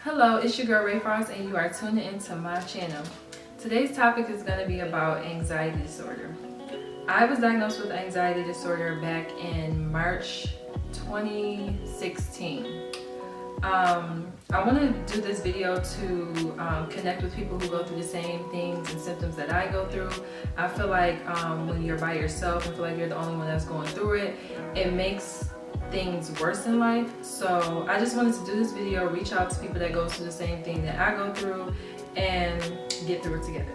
Hello, it's your girl Ray Frost and you are tuning into my channel. Today's topic is going to be about anxiety disorder. I was diagnosed with anxiety disorder back in March 2016. I want to do this video to connect with people who go through the same things and symptoms that I go through. I feel like when you're by yourself and feel like you're the only one that's going through it, it makes things worse in life. So I just wanted to do this video, reach out to people that go through the same thing that I go through and get through it together.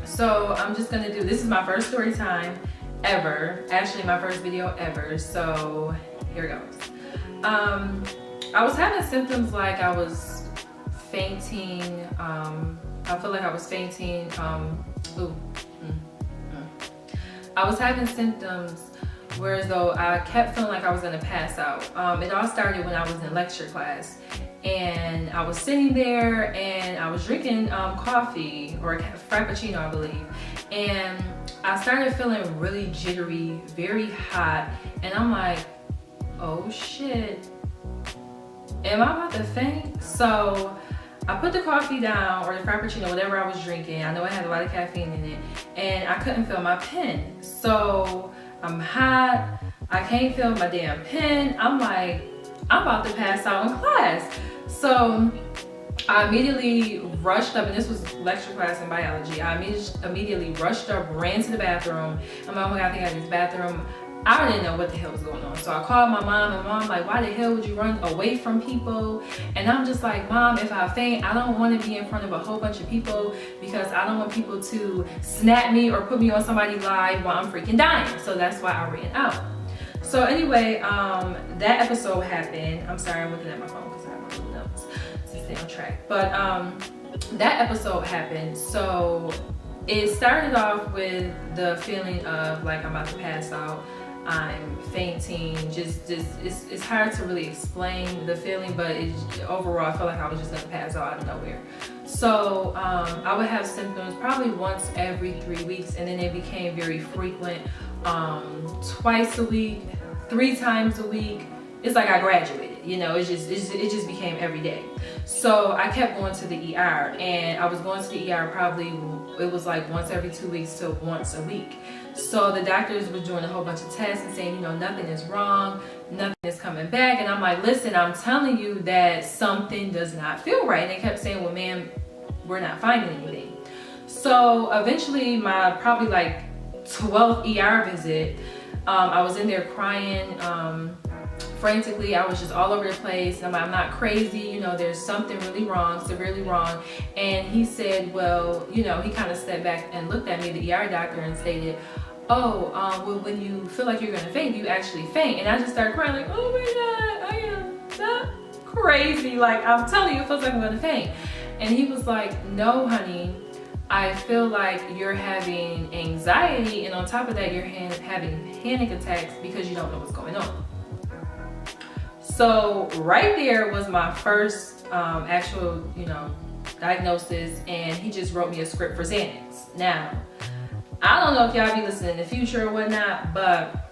So I'm just gonna do, this is my first story time ever, actually my first video ever, so here goes. I was having symptoms like I was fainting, I feel like I was fainting, I was having symptoms whereas though I kept feeling like I was gonna pass out. It all started when I was in lecture class and I was sitting there and I was drinking coffee or frappuccino, I believe, and I started feeling really jittery, very hot, and I'm like, oh shit, am I about to faint? So I put the coffee down, or the frappuccino, whatever I was drinking. I know it had a lot of caffeine in it, and I couldn't feel my pen. So I'm hot, I can't feel my damn pen. I'm like, I'm about to pass out in class. So I immediately rushed up, and this was lecture class in biology. I immediately rushed up, ran to the bathroom. I'm like, oh my God, I think I need this bathroom. I didn't know what the hell was going on. So I called my mom, and mom like, why the hell would you run away from people? And I'm just like, Mom, if I faint, I don't want to be in front of a whole bunch of people because I don't want people to snap me or put me on somebody's live while I'm freaking dying. So that's why I ran out. So anyway, that episode happened. I'm sorry, I'm looking at my phone because I have my little notes to stay on track. But that episode happened. So it started off with the feeling of like I'm about to pass out. I'm fainting, just it's hard to really explain the feeling, but overall I felt like I was just gonna pass out of nowhere. So I would have symptoms probably once every 3 weeks, and then it became very frequent, twice a week, 3 times a week. It's like I graduated, you know, it just became every day. So I kept going to the ER, and I was going to the ER probably, it was like once every 2 weeks to once a week. So the doctors were doing a whole bunch of tests and saying, you know, nothing is wrong, nothing is coming back. And I'm like, listen, I'm telling you that something does not feel right. And they kept saying, well, ma'am, we're not finding anything. So eventually my probably like 12th ER visit, I was in there crying, frantically. I was just all over the place. And I'm like, I'm not crazy, you know, there's something really wrong, severely wrong. And he said, well, you know, he kind of stepped back and looked at me, the ER doctor, and stated, oh, well, when you feel like you're gonna faint, you actually faint. And I just started crying like, oh my God, I am not crazy. Like, I'm telling you, it feels like I'm gonna faint. And he was like, no, honey, I feel like you're having anxiety, and on top of that, you're having panic attacks because you don't know what's going on. So right there was my first actual, you know, diagnosis, and he just wrote me a script for Xanax. Now, I don't know if y'all be listening in the future or whatnot, but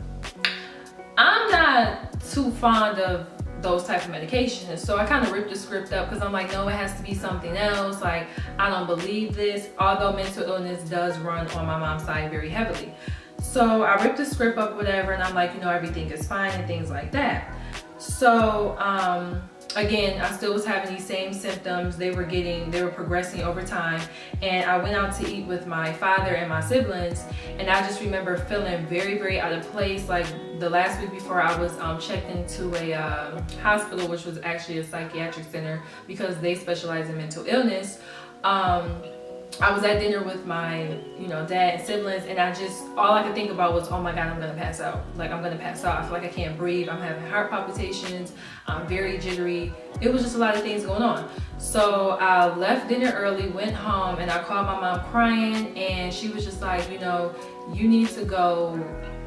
I'm not too fond of those type of medications. So I kind of ripped the script up because I'm like, no, it has to be something else. Like, I don't believe this, although mental illness does run on my mom's side very heavily. So I ripped the script up, whatever, and I'm like, you know, everything is fine and things like that. So again, I still was having these same symptoms. They were progressing over time, and I went out to eat with my father and my siblings, and I just remember feeling very, very out of place. Like the last week before, I was checked into a hospital, which was actually a psychiatric center because they specialize in mental illness. I was at dinner with my, you know, dad and siblings, and all I could think about was, oh my God, I'm gonna pass out. Like, I'm gonna pass out. I feel like I can't breathe. I'm having heart palpitations. I'm very jittery. It was just a lot of things going on. So I left dinner early, went home, and I called my mom crying, and she was just like, you know, you need to go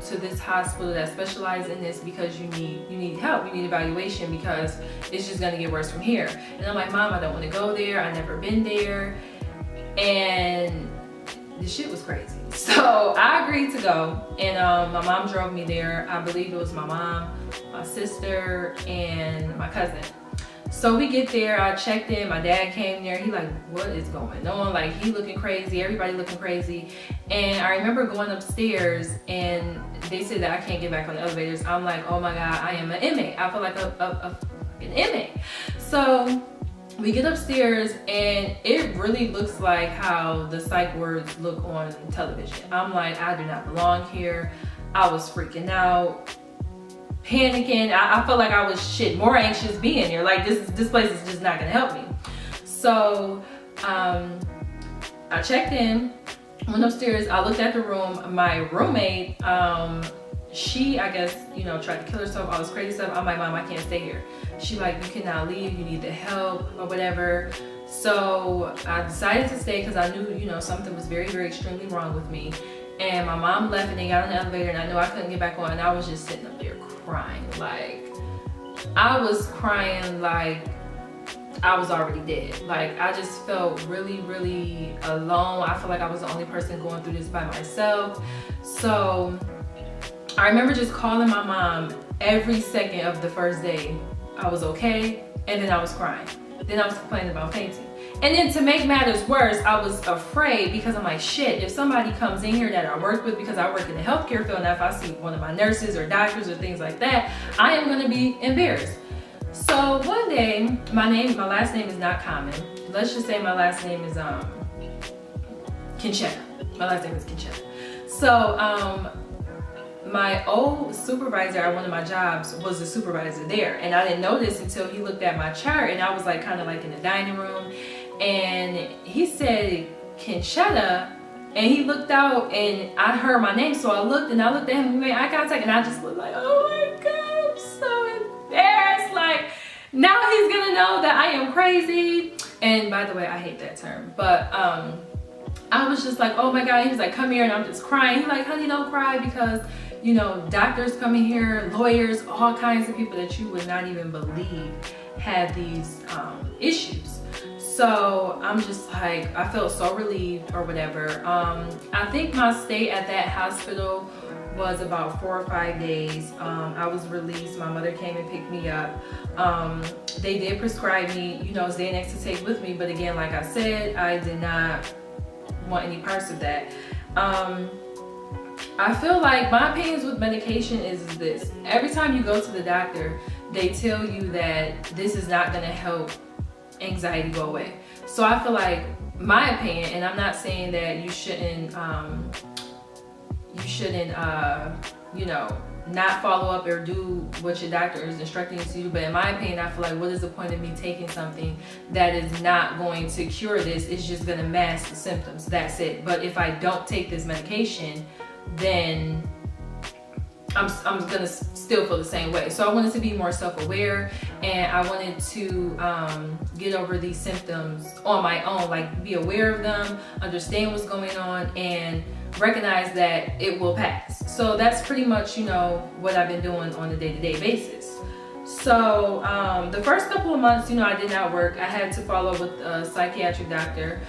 to this hospital that specializes in this because you need help, you need evaluation because it's just gonna get worse from here. And I'm like, Mom, I don't wanna go there. I've never been there. And the shit was crazy. So I agreed to go, and my mom drove me there. I believe it was my mom, my sister, and my cousin. So we get there, I checked in, my dad came there, he like, what is going on? Like, he looking crazy, everybody looking crazy. And I remember going upstairs and they said that I can't get back on the elevators. I'm like, oh my God, I am an inmate. I feel like an inmate. So we get upstairs and it really looks like how the psych wards look on television. I'm like, I do not belong here. I was freaking out, panicking. I felt like I was more anxious being here. Like, this place is just not gonna help me. So I checked in, went upstairs, I looked at the room. My roommate, she, I guess, you know, tried to kill herself, all this crazy stuff. I'm like, Mom, I can't stay here. She like, you cannot leave, you need the help or whatever. So I decided to stay because I knew, you know, something was very, very extremely wrong with me. And my mom left and they got on the elevator and I knew I couldn't get back on, and I was just sitting up there crying. Like, I was crying like I was already dead. Like, I just felt really, really alone. I felt like I was the only person going through this by myself. So I remember just calling my mom every second of the first day. I was okay, and then I was crying. Then I was complaining about fainting. And then to make matters worse, I was afraid because I'm like, shit, if somebody comes in here that I work with, because I work in the healthcare field, now if I see one of my nurses or doctors or things like that, I am gonna be embarrassed. So one day, my last name is not common. Let's just say my last name is Kinchetta. My last name is Kinchetta. So my old supervisor at one of my jobs was the supervisor there, and I didn't know this until he looked at my chart, and I was like kind of like in the dining room, and he said Kinchetta, and he looked out and I heard my name, so I looked at him, and we made eye contact, and I just looked like, oh my God, I'm so embarrassed. Like, now he's gonna know that I am crazy. And by the way, I hate that term, but I was just like, oh my God. He was like, come here, and I'm just crying. He's like, honey, don't cry, because you know, doctors come in here, lawyers, all kinds of people that you would not even believe had these issues. So I'm just like, I felt so relieved or whatever. I think my stay at that hospital was about 4 or 5 days. I was released. My mother came and picked me up. They did prescribe me, you know, Xanax to take with me, but again, like I said, I did not want any parts of that. I feel like my opinions with medication is this: every time you go to the doctor, they tell you that this is not going to help anxiety go away. So I feel like, my opinion, and I'm not saying that you shouldn't you know, not follow up or do what your doctor is instructing you to do, but in my opinion, I feel like, what is the point of me taking something that is not going to cure this? It's just going to mask the symptoms, that's it. But if I don't take this medication, then I'm gonna still feel the same way. So I wanted to be more self-aware, and I wanted to get over these symptoms on my own, like be aware of them, understand what's going on, and recognize that it will pass. So that's pretty much, you know, what I've been doing on a day-to-day basis. So the first couple of months, you know, I did not work. I had to follow with a psychiatric doctor.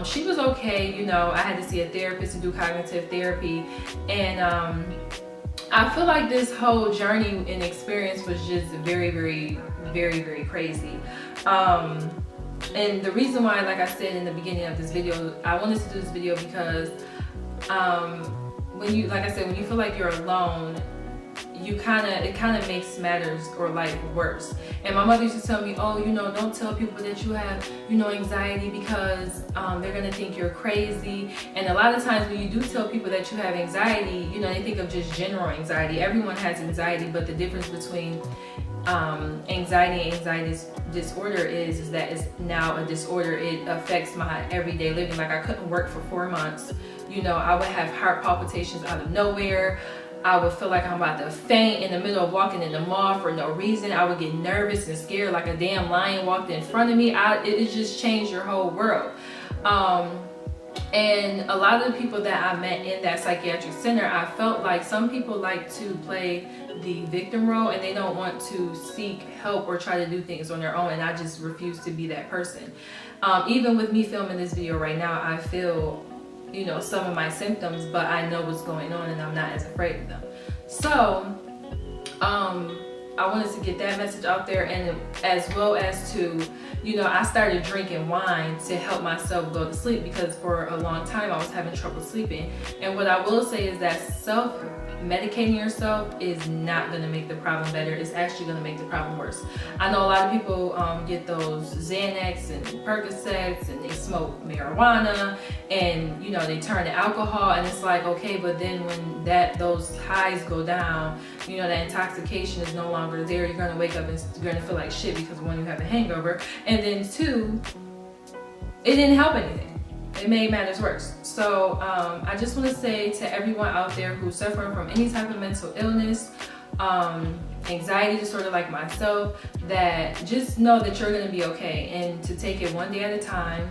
She was okay, you know. I had to see a therapist to do cognitive therapy, and I feel like this whole journey and experience was just very, very, very, very crazy. And the reason why, like I said in the beginning of this video, I wanted to do this video because when you, like I said, when you feel like you're alone, it kind of makes matters or life worse. And my mother used to tell me, oh, you know, don't tell people that you have, you know, anxiety, because they're gonna think you're crazy. And a lot of times when you do tell people that you have anxiety, you know, they think of just general anxiety. Everyone has anxiety, but the difference between anxiety and anxiety disorder is that it's now a disorder. It affects my everyday living. Like, I couldn't work for 4 months. You know, I would have heart palpitations out of nowhere. I would feel like I'm about to faint in the middle of walking in the mall for no reason. I would get nervous and scared like a damn lion walked in front of me. It just changed your whole world. And a lot of the people that I met in that psychiatric center, I felt like some people like to play the victim role, and they don't want to seek help or try to do things on their own, and I just refuse to be that person. Even with me filming this video right now, I feel, you know, some of my symptoms, but I know what's going on and I'm not as afraid of them. So I wanted to get that message out there, and as well as to, you know, I started drinking wine to help myself go to sleep because for a long time I was having trouble sleeping. And what I will say is that self-medicating yourself is not going to make the problem better. It's actually going to make the problem worse. I know a lot of people get those Xanax and Percocets, and they smoke marijuana, and you know, they turn to alcohol, and it's like, okay, but then when those highs go down, you know, that intoxication is no longer there. You're going to wake up and you're going to feel like shit because one, you have a hangover, and then two, it didn't help anything. It made matters worse. So I just want to say to everyone out there who's suffering from any type of mental illness, anxiety disorder like myself, that just know that you're going to be okay, and to take it one day at a time,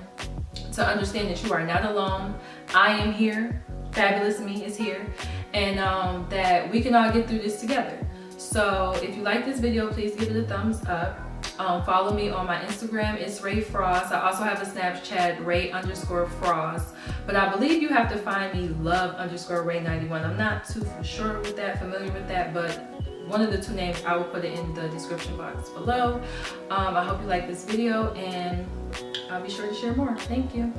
to understand that you are not alone. I am here. Fabulous Me is here, and that we can all get through this together. So if you like this video, please give it a thumbs up. Follow me on my Instagram, it's Ray Frost. I also have a Snapchat, Ray_Frost, but I believe you have to find me love_Ray91. I'm not too familiar with that, but one of the two names, I will put it in the description box below. I hope you like this video, and I'll be sure to share more. Thank you.